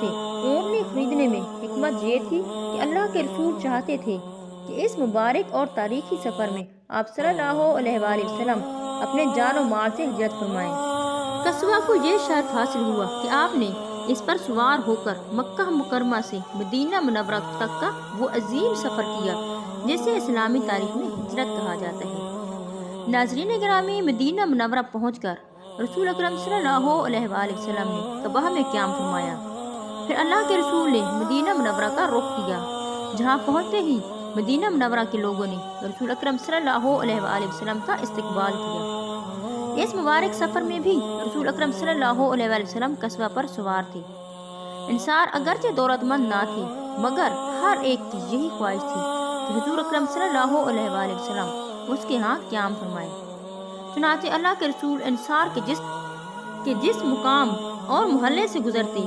سے اونٹنی خریدنے میں حکمت یہ تھی کہ اللہ کے رسول چاہتے تھے کہ اس مبارک اور تاریخی سفر میں آپ صلی اللہ علیہ وآلہ وسلم اپنے جان و مال سے ہجرت فرمائیں۔ قصوہ کو یہ شرف حاصل ہوا کہ آپ نے اس پر سوار ہو کر مکہ مکرمہ سے مدینہ منورہ تک کا وہ عظیم سفر کیا جسے اسلامی تاریخ میں ہجرت کہا جاتا ہے۔ ناظرین گرامی، مدینہ منورہ پہنچ کر رسول اکرم صلی اللہ علیہ وآلہ وسلم نے کعبہ میں قیام فرمایا۔ پھر اللہ کے رسول نے مدینہ منورہ کا رخ کیا، جہاں پہنچتے ہی مدینہ منورہ کے لوگوں نے رسول اکرم صلی اللہ علیہ وآلہ وسلم کا استقبال کیا۔ اس مبارک سفر میں بھی رسول اکرم صلی اللہ علیہ وآلہ وسلم قصبہ پر سوار تھے۔ انصار اگرچہ دولت مند نہ تھے، مگر ہر ایک کی یہی خواہش تھی کہ حضور اکرم صلی اللہ علیہ وآلہ وسلم اس کے ہاں قیام فرمائے۔ چنانچہ اللہ کے رسول انصار کے جس مقام اور محلے سے گزرتے